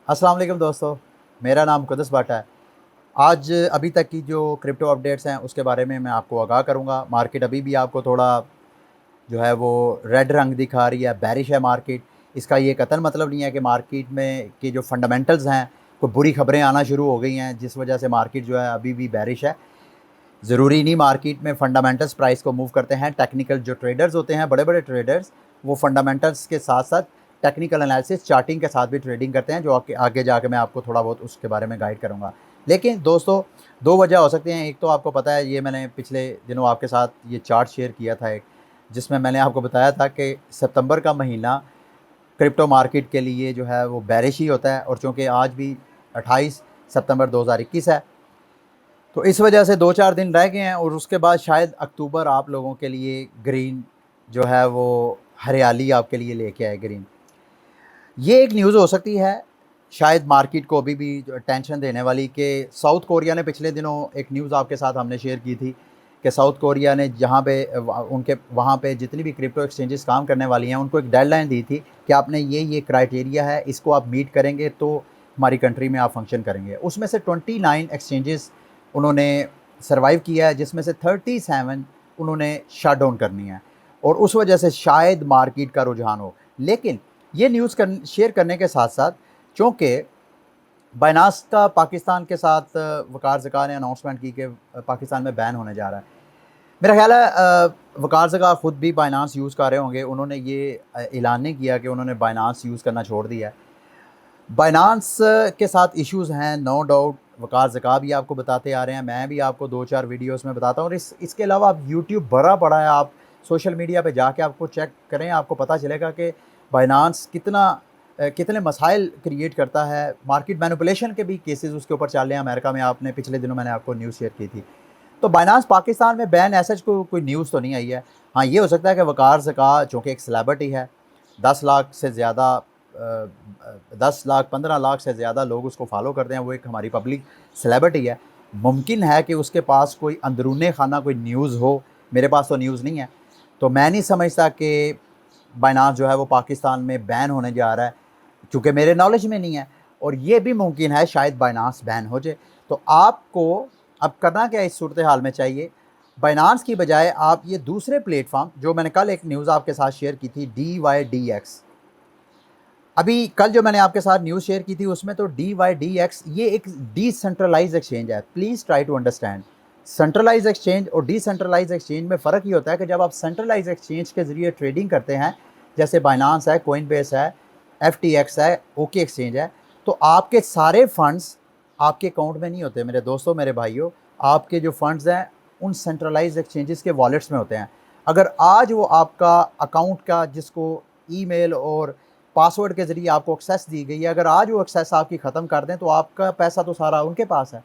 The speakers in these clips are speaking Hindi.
अस्सलाम वालेकुम दोस्तों, मेरा नाम कुदस भट्ट है। आज अभी तक की जो क्रिप्टो अपडेट्स हैं उसके बारे में मैं आपको आगाह करूँगा। मार्केट अभी भी आपको थोड़ा जो है वो रेड रंग दिखा रही है, बेरिश है मार्केट। इसका ये कतई मतलब नहीं है कि मार्केट में की जो फंडामेंटल्स हैं, कोई बुरी खबरें आना शुरू हो गई हैं जिस वजह से मार्केट जो है अभी भी बेरिश है। ज़रूरी नहीं मार्केट में फंडामेंटल्स प्राइस को मूव करते हैं। टेक्निकल जो ट्रेडर्स होते हैं, बड़े-बड़े ट्रेडर्स, वो फंडामेंटल्स के साथ-साथ टेक्निकल एनालिसिस, चार्टिंग के साथ भी ट्रेडिंग करते हैं, जो आगे आगे जाके मैं आपको थोड़ा बहुत उसके बारे में गाइड करूँगा। लेकिन दोस्तों, 2 वजह हो सकती हैं। एक तो आपको पता है, ये मैंने पिछले दिनों आपके साथ ये चार्ट शेयर किया था एक, जिसमें मैंने आपको बताया था कि सितंबर का महीना क्रिप्टो मार्केट के लिए जो है वो बेरिश ही होता है, और चूँकि आज भी 28 सितंबर 2021 है, तो इस वजह से 2-4 दिन रह गए हैं और उसके बाद शायद अक्टूबर आप लोगों के लिए ग्रीन जो है वो हरियाली आपके लिए लेके आए ग्रीन। ये एक न्यूज़ हो सकती है शायद मार्केट को अभी भी जो टेंशन देने वाली, कि साउथ कोरिया ने पिछले दिनों एक न्यूज़ आपके साथ हमने शेयर की थी कि साउथ कोरिया ने जहाँ पे उनके वहाँ पे जितनी भी क्रिप्टो एक्सचेंजेस काम करने वाली हैं, उनको एक डेडलाइन दी थी कि आपने ये क्राइटेरिया है, इसको आप मीट करेंगे तो हमारी कंट्री में आप फंक्शन करेंगे। उसमें से 29 एक्सचेंजेस उन्होंने सर्वाइव किया है, जिसमें से 37 उन्होंने शट डाउन करनी है, और उस वजह से शायद मार्केट का रुझान हो। लेकिन ये न्यूज़ शेयर करने के साथ साथ, चूँकि बाइनांस का पाकिस्तान के साथ वकार ज़का ने अनाउंसमेंट की कि पाकिस्तान में बैन होने जा रहा है। मेरा ख़्याल है वकार ज़का ख़ुद भी बाइनांस यूज़ कर रहे होंगे। उन्होंने ये ऐलान नहीं किया कि उन्होंने बाइनांस यूज़ करना छोड़ दिया है। बाइनांस के साथ इश्यूज़ हैं, नो डाउट। वकार ज़का भी आपको बताते आ रहे हैं, मैं भी आपको 2-4 वीडियोज़ में बताता हूँ, और इसके अलावा आप यूट्यूब भरा पड़ा है, आप सोशल मीडिया पे जाके आपको चेक करें, आपको पता चलेगा कि बाइनांस कितने मसाइल क्रिएट करता है। मार्केट मैनिपुलेशन के भी केसेस उसके ऊपर चल रहे हैं अमेरिका में। आपने पिछले दिनों मैंने आपको न्यूज़ शेयर की थी। तो बाइनांस पाकिस्तान में बैन ऐसा कोई न्यूज़ तो नहीं आई है। हाँ, ये हो सकता है कि वकार ज़का चूँकि एक सेलिब्रिटी है, 10 लाख से ज़्यादा 10 लाख 15 लाख से ज़्यादा लोग उसको फॉलो करते हैं, वो एक हमारी पब्लिक सेलिब्रिटी है। मुमकिन है कि उसके पास कोई अंदरूनी खाना कोई न्यूज़ हो, मेरे पास तो न्यूज़ नहीं है। तो मैं नहीं समझता कि बाइनांस जो है वो पाकिस्तान में बैन होने जा रहा है, चूँकि मेरे नॉलेज में नहीं है, और ये भी मुमकिन है शायद बाइनांस बैन हो जाए। तो आपको अब करना क्या इस सूरत हाल में चाहिए? बाइनांस की बजाय आप ये दूसरे प्लेटफ़ॉर्म, जो मैंने कल एक न्यूज़ आपके साथ शेयर की थी, DYDX। अभी कल जो मैंने आपके साथ न्यूज़ शेयर की थी उसमें तो DYDX ये एक डिसेंट्रलाइज्ड एक्सचेंज है। Please try to understand. Centralised exchange और डिसेंट्रलाइज्ड एक्सचेंज में फ़र्क ये होता है कि जब आप सेंट्रलाइज्ड एक्सचेंज के ज़रिए ट्रेडिंग करते हैं, जैसे बाइनांस है, कोइनबेस है, FTX है, ओके एक्सचेंज है, तो आपके सारे फंड्स आपके अकाउंट में नहीं होते मेरे दोस्तों, मेरे भाइयों। आपके जो फंड्स हैं उन सेंट्रलाइज्ड एक्सचेंजेस के वॉलेट्स में होते हैं। अगर आज वो आपका अकाउंट का, जिसको ईमेल और पासवर्ड के ज़रिए आपको एक्सेस दी गई है, अगर आज वो एक्सेस आपकी ख़त्म कर दें तो आपका पैसा तो सारा उनके पास है।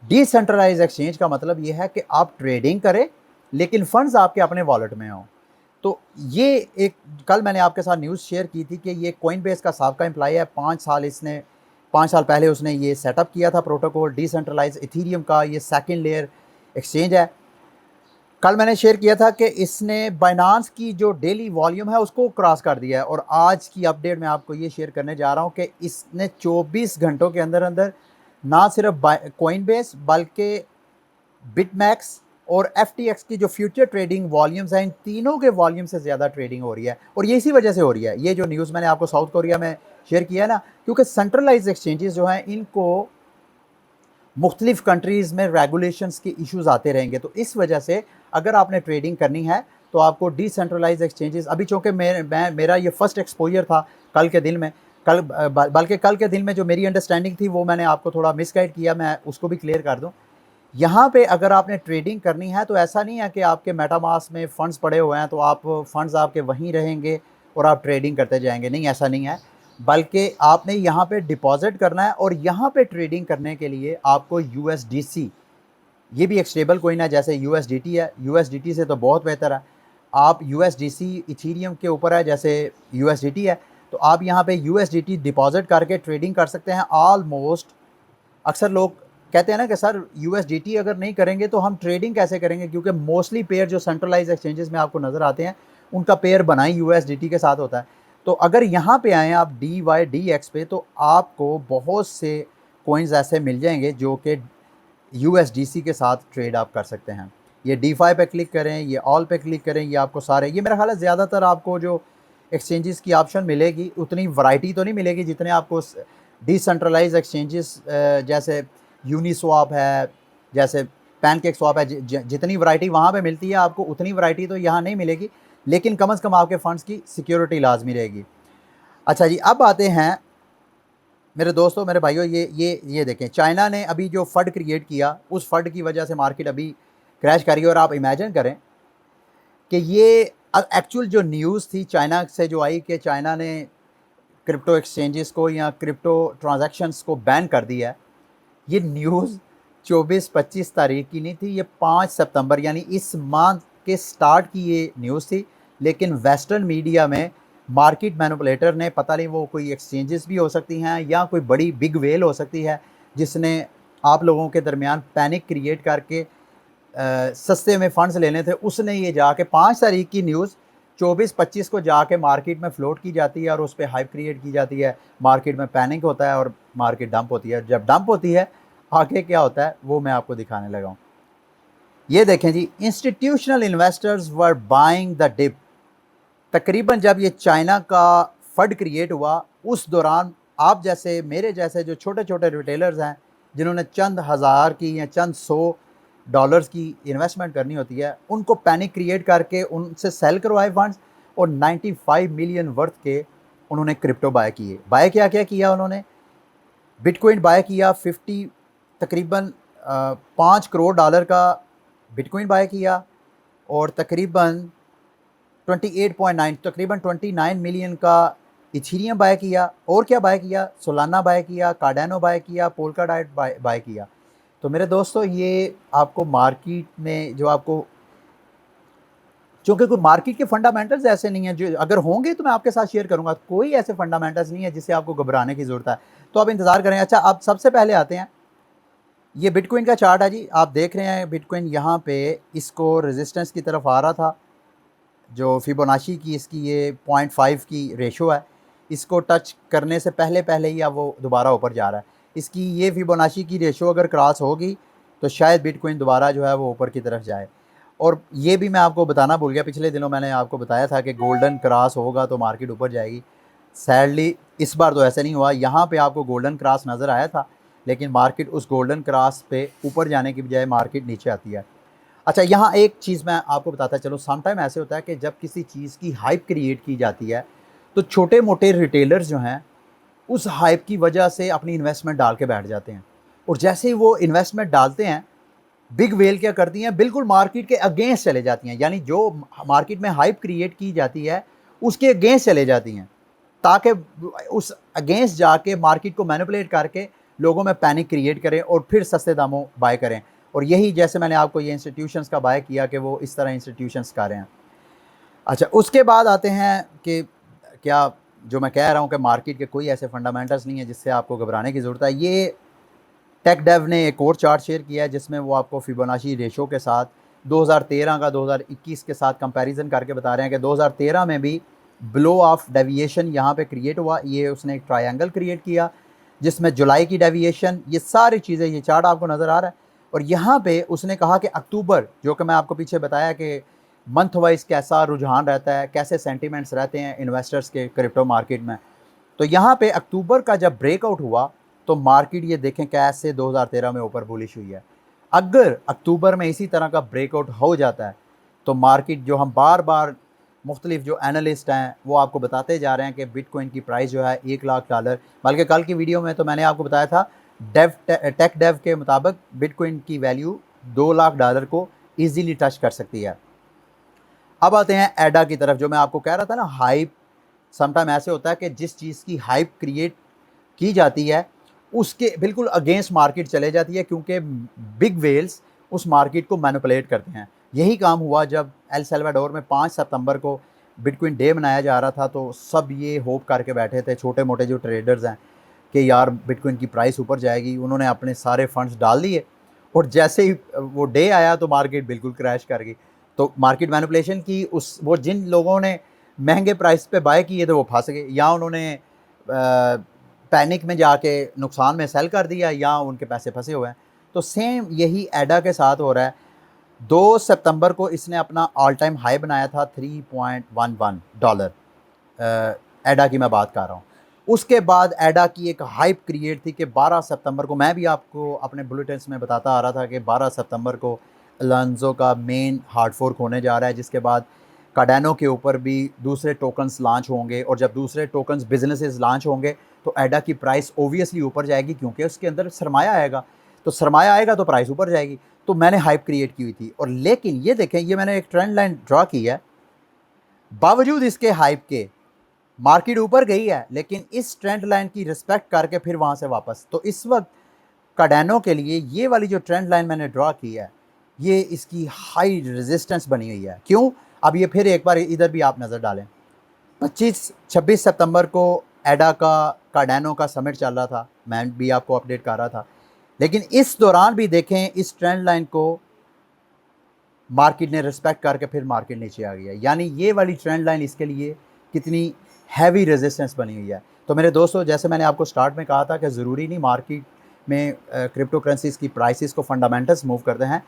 डिसेंट्रलाइज्ड एक्सचेंज का मतलब ये है कि आप ट्रेडिंग करें लेकिन फंड्स आपके अपने वॉलेट में हों। तो ये एक कल मैंने आपके साथ न्यूज़ शेयर की थी कि ये कोइनबेस का साबका एम्प्लॉई है। 5 साल पहले उसने ये सेटअप किया था प्रोटोकॉल डिसेंट्रलाइज्ड इथेरियम का। ये सेकंड लेयर एक्सचेंज है। कल मैंने शेयर किया था कि इसने बाइनांस की जो डेली वॉल्यूम है उसको क्रॉस कर दिया है, और आज की अपडेट मैं आपको ये शेयर करने जा रहा हूँ कि इसने 24 घंटों के अंदर अंदर ना सिर्फ कोइनबेस बल्कि बिटमैक्स और FTX की जो फ्यूचर ट्रेडिंग वॉल्यूम्स हैं, इन तीनों के वॉल्यूम से ज़्यादा ट्रेडिंग हो रही है, और ये इसी वजह से हो रही है। ये जो न्यूज़ मैंने आपको साउथ कोरिया में शेयर किया है ना, क्योंकि सेंट्रलाइज एक्सचेंजेस जो हैं इनको मुख्तलिफ़ कंट्रीज़ में रेगुलेशंस के इश्यूज़ आते रहेंगे। तो इस वजह से अगर आपने ट्रेडिंग करनी है तो आपको डिसेंट्रलाइज एक्सचेंजेस, अभी चूँकि मेरा ये फर्स्ट एक्सपोजर था कल के दिन में, बल्कि कल के दिन में जो मेरी अंडरस्टैंडिंग थी वो मैंने आपको थोड़ा मिसगाइड किया, मैं उसको भी क्लियर कर दूँ। यहाँ पे अगर आपने ट्रेडिंग करनी है तो ऐसा नहीं है कि आपके मेटामास्क में फ़ंड्स पड़े हुए हैं तो आप फंड्स आपके वहीं रहेंगे और आप ट्रेडिंग करते जाएंगे। नहीं, ऐसा नहीं है, बल्कि आपने यहाँ पे डिपॉज़िट करना है, और यहाँ पे ट्रेडिंग करने के लिए आपको USDC, ये भी एक स्टेबल कोइन है जैसे USDT है, USDT से तो बहुत बेहतर है। आप USDC इथेरियम के ऊपर है जैसे USDT है, तो आप यहाँ पे USDT डिपॉज़िट करके ट्रेडिंग कर सकते हैं ऑलमोस्ट। अक्सर लोग कहते हैं ना कि सर USDT अगर नहीं करेंगे तो हम ट्रेडिंग कैसे करेंगे, क्योंकि मोस्टली पेयर जो सेंट्रलाइज एक्सचेंजेस में आपको नज़र आते हैं उनका पेयर बना ही USDT के साथ होता है। तो अगर यहाँ पे आएँ आप DYDX पे, तो आपको बहुत से कॉइन्स ऐसे मिल जाएंगे जो कि USDC के साथ ट्रेड आप कर सकते हैं। ये DeFi पे क्लिक करें, ये ऑल पे क्लिक करें, ये आपको सारे, ये मेरा ख्याल है ज़्यादातर आपको जो एक्सचेंजेस की ऑप्शन मिलेगी उतनी वैरायटी तो नहीं मिलेगी जितने आपको डिसेंट्रलाइज एक्सचेंजेस जैसे यूनिस्वैप है, जैसे पैनकेक स्वैप है, जितनी वैरायटी वहाँ पे मिलती है आपको उतनी वैरायटी तो यहाँ नहीं मिलेगी, लेकिन कम से कम आपके फंड्स की सिक्योरिटी लाजमी रहेगी। अच्छा जी, अब आते हैं मेरे दोस्तों, मेरे भाइयों, ये देखें, चाइना ने अभी जो फंड क्रिएट किया उस फंड की वजह से मार्केट अभी क्रैश करी। और आप इमेजिन करें कि ये एक्चुअल जो न्यूज़ थी चाइना से जो आई कि चाइना ने क्रिप्टो एक्सचेंजेस को या क्रिप्टो ट्रांजैक्शंस को बैन कर दिया है, ये न्यूज़ 24-25 तारीख की नहीं थी, ये 5 सितंबर यानी इस मंथ के स्टार्ट की ये न्यूज़ थी। लेकिन वेस्टर्न मीडिया में मार्केट मैनिपुलेटर ने, पता नहीं वो कोई एक्सचेंजेस भी हो सकती हैं या कोई बड़ी बिग वेल हो सकती है जिसने आप लोगों के दरमियान पैनिक क्रिएट करके सस्ते में फंड्स लेने थे, उसने ये जाके 5 तारीख की न्यूज़ 24-25 को जाके मार्केट में फ्लोट की जाती है और उस पर हाइप क्रिएट की जाती है, मार्केट में पैनिक होता है और मार्केट डंप होती है। जब डंप होती है आगे क्या होता है वो मैं आपको दिखाने लगा हूँ। ये देखें जी, institutional investors were buying the dip. तकरीबन जब ये चाइना का फंड क्रिएट हुआ उस दौरान आप जैसे मेरे जैसे जो छोटे छोटे रिटेलर्स हैं जिन्होंने चंद हज़ार की या चंद $100 की इन्वेस्टमेंट करनी होती है, उनको पैनिक क्रिएट करके उनसे सेल करवाए फंड्स और 95 मिलियन वर्थ के उन्होंने क्रिप्टो बाय किए। बाय क्या क्या किया उन्होंने? बिटकॉइन बाय किया, 50 तकरीबन $5 करोड़ का बिटकॉइन बाय किया और तकरीबन 28.9 तकरीबन 29 मिलियन का इथीरियम बाय किया। और क्या बाय किया? सोलाना बाय किया, कार्डानो बाय किया, पोल्काडॉट बाय किया। तो मेरे दोस्तों, ये आपको मार्केट में जो आपको, चूँकि कोई मार्केट के फंडामेंटल्स ऐसे नहीं हैं, जो अगर होंगे तो मैं आपके साथ शेयर करूँगा, कोई ऐसे फंडामेंटल्स नहीं है जिससे आपको घबराने की ज़रूरत है, तो आप इंतज़ार करें। अच्छा, अब सबसे पहले आते हैं, ये बिटकॉइन का चार्ट है जी, आप देख रहे हैं बिटकॉइन यहाँ पे इसको रेजिस्टेंस की तरफ आ रहा था, जो फिबोनाची की इसकी ये 0.5 की रेशो है, इसको टच करने से पहले पहले ही अब वो दोबारा ऊपर जा रहा है। इसकी ये फिबोनाची की रेशो अगर क्रॉस होगी तो शायद बिटकॉइन दोबारा जो है वो ऊपर की तरफ जाए। और ये भी मैं आपको बताना भूल गया, पिछले दिनों मैंने आपको बताया था कि गोल्डन क्रॉस होगा तो मार्केट ऊपर जाएगी। सैडली इस बार तो ऐसा नहीं हुआ, यहाँ पे आपको गोल्डन क्रॉस नज़र आया था लेकिन मार्केट उस गोल्डन क्रॉस पे ऊपर जाने की बजाय मार्केट नीचे आती है। अच्छा, यहाँ एक चीज़ मैं आपको बताता चलूँ, सम टाइम ऐसे होता है कि जब किसी चीज़ की हाइप क्रिएट की जाती है तो छोटे मोटे रिटेलर्स जो हैं उस हाइप की वजह से अपनी इन्वेस्टमेंट डाल के बैठ जाते हैं, और जैसे ही वो इन्वेस्टमेंट डालते हैं बिग वेल क्या करती हैं, बिल्कुल मार्केट के अगेंस्ट चले जाती हैं, यानी जो मार्केट में हाइप क्रिएट की जाती है उसके अगेंस्ट चले जाती हैं, ताकि उस अगेंस्ट जाके मार्केट को मैनिपुलेट करके लोगों में पैनिक क्रिएट करें और फिर सस्ते दामों बाय करें। और यही जैसे मैंने आपको ये इंस्टीट्यूशंस का बाय किया कि वो इस तरह इंस्टीट्यूशंस कर रहे हैं। अच्छा, उसके बाद आते हैं कि क्या, जो मैं कह रहा हूँ कि मार्केट के कोई ऐसे फंडामेंटल्स नहीं है जिससे आपको घबराने की ज़रूरत है। ये टेकडेव ने एक और चार्ट शेयर किया है जिसमें वो आपको फिबोनाची रेशो के साथ 2013 का 2021 के साथ कंपैरिजन करके बता रहे हैं कि 2013 में भी ब्लो ऑफ डेविएशन यहाँ पे क्रिएट हुआ। ये उसने एक ट्रायंगल क्रिएट किया जिसमें जुलाई की डेविएशन, ये सारी चीज़ें, ये चार्ट आपको नज़र आ रहा है। और यहाँ पे उसने कहा कि अक्टूबर, जो कि मैं आपको पीछे बताया कि मंथ वाइज कैसा रुझान रहता है, कैसे सेंटिमेंट्स रहते हैं इन्वेस्टर्स के क्रिप्टो मार्केट में, तो यहाँ पे अक्टूबर का जब ब्रेकआउट हुआ तो मार्केट ये देखें कैसे 2013 में ऊपर बुलिश हुई है। अगर अक्टूबर में इसी तरह का ब्रेकआउट हो जाता है तो मार्केट, जो हम बार बार मुख्तलिफ जो एनालिस्ट हैं वो आपको बताते जा रहे हैं कि बिटकॉइन की प्राइस जो है $1,00,000, बल्कि कल की वीडियो में तो मैंने आपको बताया था टेक डेव के मुताबिक बिटकॉइन की वैल्यू $2,00,000 को ईजीली टच कर सकती है। अब आते हैं एडा की तरफ, जो मैं आपको कह रहा था ना, हाइप समटाइम ऐसे होता है कि जिस चीज़ की हाइप क्रिएट की जाती है उसके बिल्कुल अगेंस्ट मार्केट चले जाती है, क्योंकि बिग वेल्स उस मार्केट को मैनिपुलेट करते हैं। यही काम हुआ जब एल सल्वाडोर में 5 सितंबर को बिटकॉइन डे मनाया जा रहा था, तो सब ये होप करके बैठे थे, छोटे मोटे जो ट्रेडर्स हैं, कि यार बिटकॉइन की प्राइस ऊपर जाएगी। उन्होंने अपने सारे फंड्स डाल दिए और जैसे ही वो डे आया तो मार्केट बिल्कुल क्रैश कर गई। तो मार्केट मैनिपुलेशन की उस, वो जिन लोगों ने महंगे प्राइस पे बाय किए तो वो फंस गए, या उन्होंने पैनिक में जाके नुकसान में सेल कर दिया, या उनके पैसे फंसे हुए हैं। तो सेम यही एडा के साथ हो रहा है। 2 सितंबर को इसने अपना ऑल टाइम हाई बनाया था $3.11, एडा की मैं बात कर रहा हूँ। उसके बाद एडा की एक हाइप क्रिएट थी कि 12 सितंबर को, मैं भी आपको अपने बुलेटिन्स में बताता आ रहा था कि 12 सितंबर को अलोंज़ो का मेन हार्ड फोर्क होने जा रहा है, जिसके बाद कार्डानो के ऊपर भी दूसरे टोकन्स लॉन्च होंगे, और जब दूसरे टोकन्स बिजनेसेस लॉन्च होंगे तो एडा की प्राइस ओबियसली ऊपर जाएगी, क्योंकि उसके अंदर सरमाया आएगा। तो सरमाया आएगा तो प्राइस ऊपर जाएगी। तो मैंने हाइप क्रिएट की हुई थी, और लेकिन ये देखें, ये मैंने एक ट्रेंड लाइन ड्रा की है, बावजूद इसके हाइप के मार्केट ऊपर गई है, लेकिन इस ट्रेंड लाइन की रिस्पेक्ट करके फिर वहाँ से वापस। तो इस वक्त कार्डानो के लिए ये वाली जो ट्रेंड लाइन मैंने ड्रा की है, ये इसकी हाई रेजिस्टेंस बनी हुई है। क्यों? अब ये फिर एक बार इधर भी आप नज़र डालें। 26 सितंबर को एडा का कार्डानो का समिट चल रहा था, मैं भी आपको अपडेट कर रहा था, लेकिन इस दौरान भी देखें इस ट्रेंड लाइन को मार्केट ने रिस्पेक्ट करके फिर मार्केट नीचे आ गया। यानी ये वाली ट्रेंड लाइन इसके लिए कितनी हैवी रेजिस्टेंस बनी हुई है। तो मेरे दोस्तों, जैसे मैंने आपको स्टार्ट में कहा था कि ज़रूरी नहीं मार्केट में क्रिप्टो करेंसीज़ की प्राइसेस को फंडामेंटल्स मूव करते हैं,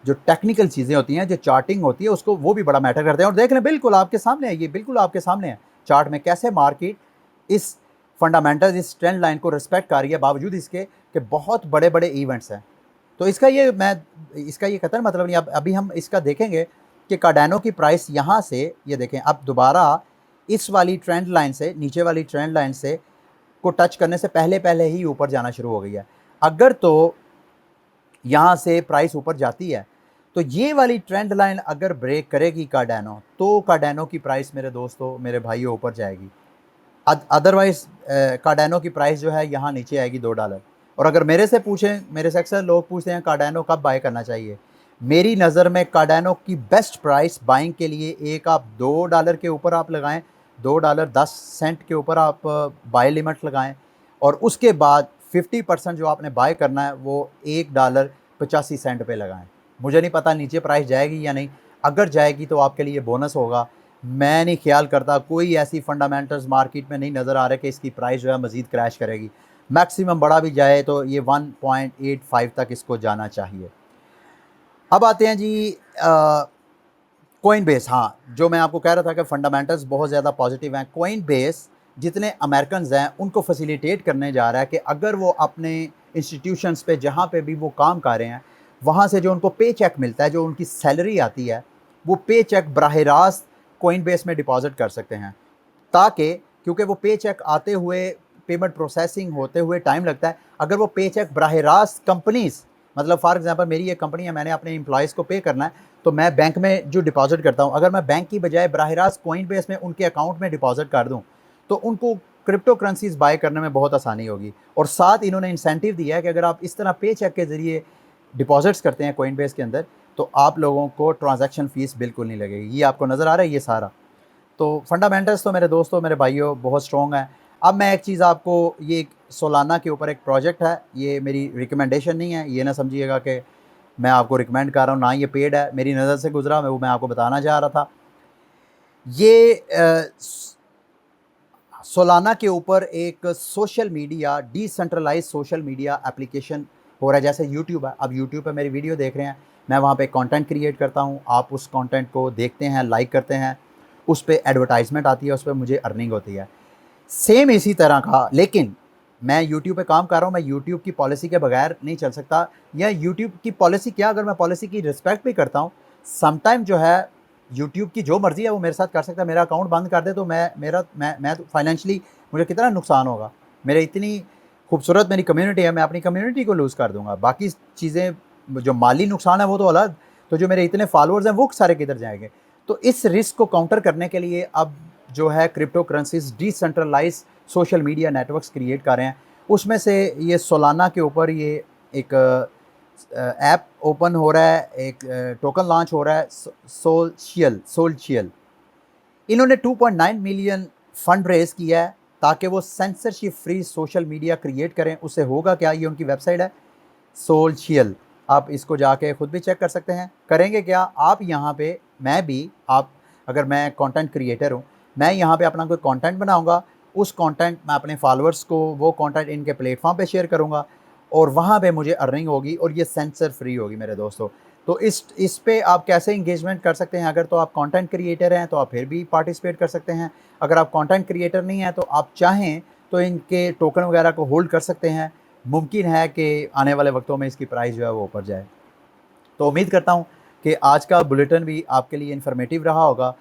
जो टेक्निकल चीज़ें होती हैं, जो चार्टिंग होती है, उसको वो भी बड़ा मैटर करते हैं। और देख लें, बिल्कुल आपके सामने है, ये बिल्कुल आपके सामने है चार्ट में, कैसे मार्केट इस फंडामेंटल्स, इस ट्रेंड लाइन को रिस्पेक्ट कर रही है, बावजूद इसके कि बहुत बड़े बड़े इवेंट्स हैं। तो इसका ये कतई मतलब नहीं। अब अभी हम इसका देखेंगे कि कार्डानो की प्राइस यहाँ से, ये देखें, अब दोबारा इस वाली ट्रेंड लाइन से, नीचे वाली ट्रेंड लाइन से को टच करने से पहले पहले ही ऊपर जाना शुरू हो गई है। अगर तो यहाँ से प्राइस ऊपर जाती है, तो ये वाली ट्रेंड लाइन अगर ब्रेक करेगी कार्डानो, तो कार्डानो की प्राइस मेरे दोस्तों, मेरे भाइयों, ऊपर जाएगी। अदरवाइज़ कार्डानो की प्राइस जो है यहाँ नीचे आएगी $2। और अगर मेरे से पूछें, मेरे से अक्सर लोग पूछते हैं कार्डानो कब बाय करना चाहिए, मेरी नज़र में कार्डानो की बेस्ट प्राइस बाइंग के लिए, एक आप $2 के ऊपर आप लगाएं, $2.10 के ऊपर आप बाय लिमिट लगाएं, और उसके बाद 50% जो आपने बाय करना है वो $1.85 पे लगाएं। मुझे नहीं पता नीचे प्राइस जाएगी या नहीं, अगर जाएगी तो आपके लिए बोनस होगा। मैं नहीं ख्याल करता, कोई ऐसी फंडामेंटल्स मार्केट में नहीं नज़र आ रहे कि इसकी प्राइस जो है मज़ीद क्रैश करेगी। मैक्सिमम बड़ा भी जाए तो ये 1.85 तक इसको जाना चाहिए। अब आते हैं जी कोइनबेस। हाँ, जो मैं आपको कह रहा था कि फंडामेंटल्स बहुत ज़्यादा पॉजिटिव हैं। कोइनबेस जितने अमेरिकन्स हैं उनको फैसिलिटेट करने जा रहा है कि अगर वो अपने इंस्टीट्यूशंस पे, जहाँ पे भी वो काम कर रहे हैं, वहाँ से जो उनको पे चेक मिलता है, जो उनकी सैलरी आती है, वो पे चेक बराह रास्त कोइनबेस में डिपॉजिट कर सकते हैं, ताकि, क्योंकि वो पे चेक आते हुए, पेमेंट प्रोसेसिंग होते हुए टाइम लगता है। अगर वो पे चेक बराह रास्त कंपनीज़, मतलब फॉर एग्जांपल मेरी एक कंपनी है, मैंने अपने एम्प्लॉयज़ को पे करना है, तो मैं बैंक में जो डिपॉजिट करता हूँ, अगर मैं बैंक की बजाय बराह रास्त कोइनबेस में उनके अकाउंट में डिपॉजिट कर दूँ, तो उनको क्रिप्टो करेंसीज़ बाय करने में बहुत आसानी होगी। और साथ इन्होंने इंसेंटिव दिया है कि अगर आप इस तरह पे चेक के ज़रिए डिपॉजिट्स करते हैं कोइनबेस के अंदर, तो आप लोगों को ट्रांजैक्शन फ़ीस बिल्कुल नहीं लगेगी। ये आपको नज़र आ रहा है ये सारा। तो फंडामेंटल्स तो मेरे दोस्तों, मेरे भाइयों, बहुत स्ट्रॉन्ग है। अब मैं एक चीज़ आपको, ये एक सोलाना के ऊपर एक प्रोजेक्ट है, ये मेरी रिकमेंडेशन नहीं है, ये ना समझिएगा कि मैं आपको रिकमेंड कर रहा हूँ, ना ये पेड है, मेरी नज़र से गुजरा, मैं आपको बताना चाह रहा था। ये सोलाना के ऊपर एक social media, decentralise social media application हो रहा है, जैसे यूट्यूब है। अब यूट्यूब पे मेरी वीडियो देख रहे हैं, मैं वहाँ पे कंटेंट क्रिएट करता हूँ, आप उस कंटेंट को देखते हैं, लाइक करते हैं, उस पे एडवर्टाइजमेंट आती है, उस पे मुझे अर्निंग होती है। सेम इसी तरह का, लेकिन मैं यूट्यूब पे काम कर रहा हूँ, मैं यूट्यूब की पॉलिसी के बगैर नहीं चल सकता, या यूट्यूब की पॉलिसी क्या, अगर मैं पॉलिसी की रिस्पेक्ट भी करता हूँ, समटाइम जो है यूट्यूब की जो मर्ज़ी है वो मेरे साथ कर सकता है। मेरा अकाउंट बंद कर दे तो मैं तो फाइनेंशियली मुझे कितना नुकसान होगा। मेरे इतनी खूबसूरत मेरी कम्युनिटी है, मैं अपनी कम्युनिटी को लूज़ कर दूँगा। बाकी चीज़ें, जो माली नुकसान है वो तो अलग, तो जो मेरे इतने फॉलोअर्स हैं वो सारे किधर जाएँगे। तो इस रिस्क को काउंटर करने के लिए अब जो है cryptocurrencies decentralise social media networks create कर रहे हैं। उसमें से ये सोलाना के ऊपर ये एक ऐप ओपन हो रहा है, एक टोकन लॉन्च हो रहा है, सोलशियल। इन्होंने 2.9 मिलियन फंड रेज किया है ताकि वो censorship free social media create करें। उससे होगा क्या, ये उनकी वेबसाइट है सोलशियल, आप इसको जाके खुद भी चेक कर सकते हैं। करेंगे क्या आप यहाँ पे, मैं भी, आप, अगर मैं कंटेंट क्रिएटर हूँ, मैं यहाँ पे अपना कोई कंटेंट बनाऊँगा, उस कंटेंट मैं अपने फॉलोअर्स को वो कंटेंट इनके प्लेटफ़ॉर्म पे शेयर करूँगा और वहाँ पे मुझे अर्निंग होगी और ये सेंसर फ्री होगी मेरे दोस्तों। तो इस पे आप कैसे एंगेजमेंट कर सकते हैं? अगर तो आप कंटेंट क्रिएटर हैं, तो आप फिर भी पार्टिसिपेट कर सकते हैं। अगर आप कंटेंट क्रिएटर नहीं हैं, तो आप चाहें तो इनके टोकन वगैरह को होल्ड कर सकते हैं। मुमकिन है कि आने वाले वक्तों में इसकी प्राइस जो है वो ऊपर जाए। तो उम्मीद करता हूँ कि आज का बुलेटिन भी आपके लिए इन्फॉर्मेटिव रहा होगा।